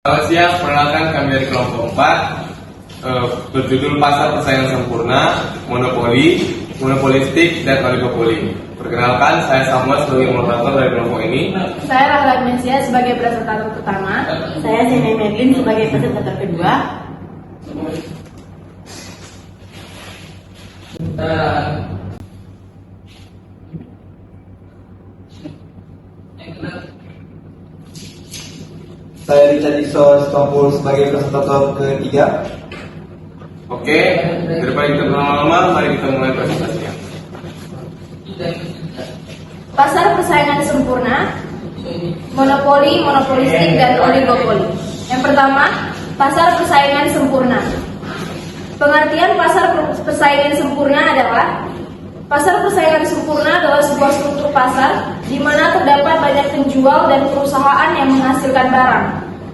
Selamat siang, perkenalkan kami dari kelompok 4 berjudul Pasar Persaingan Sempurna, Monopoli, Monopolistik, dan Oligopoli. Perkenalkan, saya Samuel sebagai moderator dari kelompok ini. Saya Rahlan Mesia sebagai presentator pertama. Saya Sene Medlin sebagai presentator kedua. Saya Richard Iso Stompul sebagai presentator ketiga. Oke, daripada kita berlama-lama, mari kita mulai presentasinya. Pasar persaingan sempurna, monopoli, monopolistik, dan oligopoli. Yang pertama, pasar persaingan sempurna. Pengertian pasar persaingan sempurna adalah pasar persaingan sempurna adalah sebuah struktur pasar di mana terdapat banyak penjual dan perusahaan yang menghasilkan barang,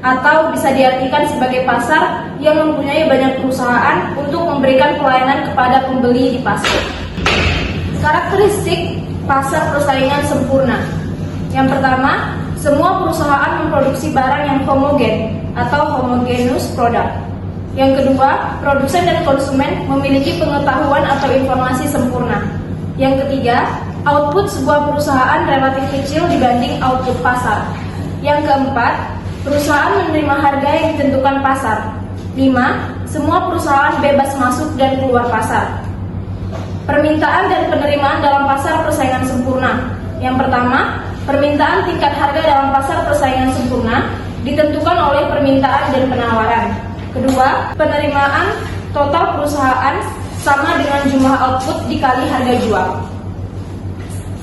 atau bisa diartikan sebagai pasar yang mempunyai banyak perusahaan untuk memberikan pelayanan kepada pembeli di pasar. Karakteristik pasar persaingan sempurna. Yang pertama, semua perusahaan memproduksi barang yang homogen atau homogeneous product. Yang kedua, produsen dan konsumen memiliki pengetahuan atau informasi sempurna. Yang ketiga, output sebuah perusahaan relatif kecil dibanding output pasar. Yang keempat, perusahaan menerima harga yang ditentukan pasar. 5. Semua perusahaan bebas masuk dan keluar pasar. Permintaan dan penerimaan dalam pasar persaingan sempurna. Yang pertama, permintaan tingkat harga dalam pasar persaingan sempurna ditentukan oleh permintaan dan penawaran. Kedua, penerimaan total perusahaan sama dengan jumlah output dikali harga jual.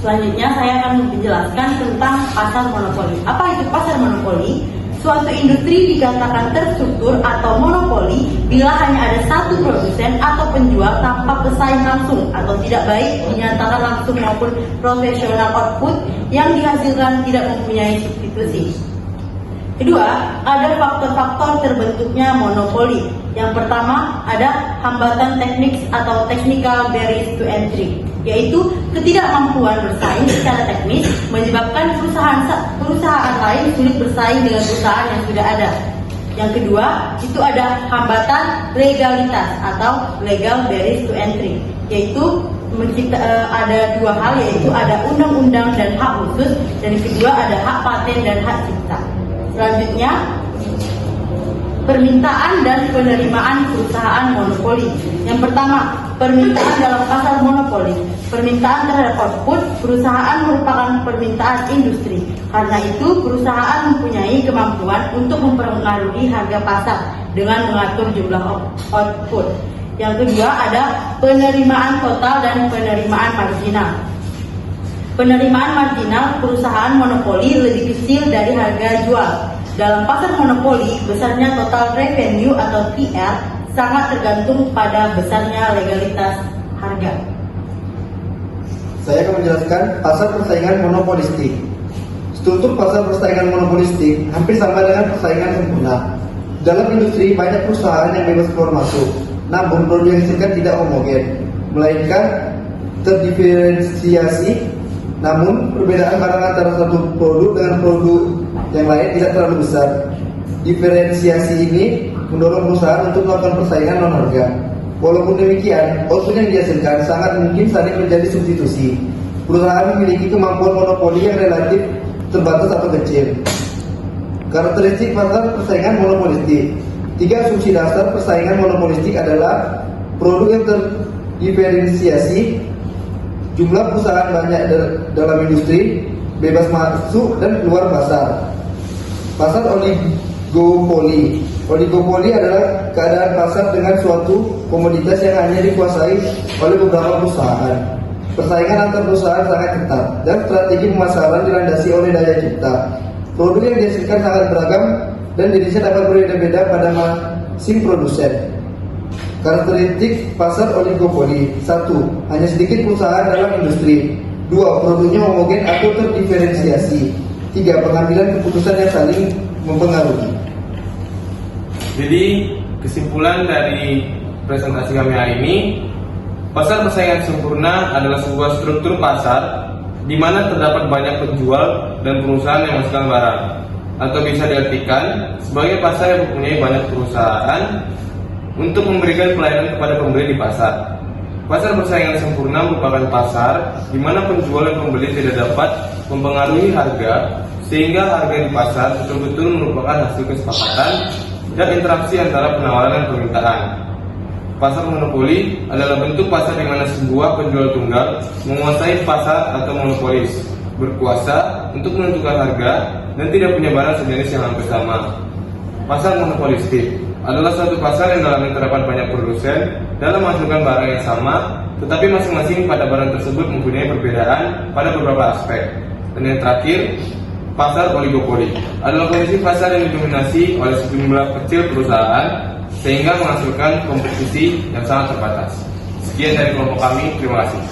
Selanjutnya saya akan menjelaskan tentang pasar monopoli. Apa itu pasar monopoli? Suatu industri dikatakan terstruktur atau monopoli bila hanya ada satu produsen atau penjual tanpa pesaing langsung atau tidak baik dinyatakan langsung maupun profesional output yang dihasilkan tidak mempunyai substitusi. Kedua, ada faktor-faktor terbentuknya monopoli. Yang pertama, ada hambatan teknik atau technical barriers to entry, yaitu ketidakmampuan bersaing secara teknis menyebabkan perusahaan lain sulit bersaing dengan perusahaan yang sudah ada. Yang kedua, itu ada hambatan legalitas atau legal barriers to entry, yaitu ada dua hal, yaitu ada undang-undang dan hak khusus, dan kedua ada hak paten dan hak cipta. Selanjutnya, permintaan dan penerimaan perusahaan monopoli. Yang pertama, permintaan dalam pasar monopoli. Permintaan terhadap output perusahaan merupakan permintaan industri. Karena itu, perusahaan mempunyai kemampuan untuk mempengaruhi harga pasar dengan mengatur jumlah output. Yang kedua, ada penerimaan total dan penerimaan marginal. Penerimaan marginal perusahaan monopoli lebih kecil dari harga jual. Dalam pasar monopoli, besarnya total revenue atau TR sangat tergantung pada besarnya legalitas harga. Saya akan menjelaskan pasar persaingan monopolistik. Struktur pasar persaingan monopolistik hampir sama dengan persaingan sempurna. Dalam industri banyak perusahaan yang bebas keluar masuk, namun produk yang dihasilkan tidak homogen, melainkan terdiferensiasi. Namun perbedaan barang antara satu produk dengan produk yang lain tidak terlalu besar. Diferensiasi ini mendorong perusahaan untuk melakukan persaingan non harga. Walaupun demikian, output yang dihasilkan sangat mungkin saling menjadi substitusi. Perusahaan memiliki kemampuan monopoli yang relatif terbatas atau kecil. Karakteristik pasar persaingan monopolistik. 3 asumsi dasar persaingan monopolistik adalah produk yang terdiferensiasi, jumlah perusahaan banyak dalam industri, bebas masuk dan keluar pasar. Pasar oligopoli. Oligopoli adalah keadaan pasar dengan suatu komoditas yang hanya dikuasai oleh beberapa perusahaan. Persaingan antar perusahaan sangat ketat dan strategi pemasaran dilandasi oleh daya cipta. Produk yang dihasilkan sangat beragam dan jenisnya dapat berbeda-beda pada masing produsen. Karakteristik pasar oligopoli. 1. Hanya sedikit perusahaan dalam industri. 2. Produknya homogen atau terdiferensiasi. 3. Pengambilan keputusan yang saling mempengaruhi. Jadi, kesimpulan dari presentasi kami hari ini, pasar persaingan sempurna adalah sebuah struktur pasar di mana terdapat banyak penjual dan perusahaan yang menghasilkan barang, atau bisa diartikan sebagai pasar yang mempunyai banyak perusahaan untuk memberikan pelayanan kepada pembeli di pasar. Pasar persaingan sempurna merupakan pasar di mana penjual dan pembeli tidak dapat mempengaruhi harga, sehingga harga di pasar betul-betul merupakan hasil kesepakatan dan interaksi antara penawaran dan permintaan. Pasar monopoli adalah bentuk pasar di mana sebuah penjual tunggal menguasai pasar atau monopolis, berkuasa untuk menentukan harga dan tidak punya barang sejenis yang hampir sama. Pasar monopolistik adalah suatu pasar yang dalamnya terdapat banyak produsen dalam menghasilkan barang yang sama, tetapi masing-masing pada barang tersebut mempunyai perbedaan pada beberapa aspek. Dan yang terakhir, pasar oligopoli adalah kondisi pasar yang didominasi oleh sejumlah kecil perusahaan sehingga menghasilkan kompetisi yang sangat terbatas. Sekian dari kelompok kami, terima kasih.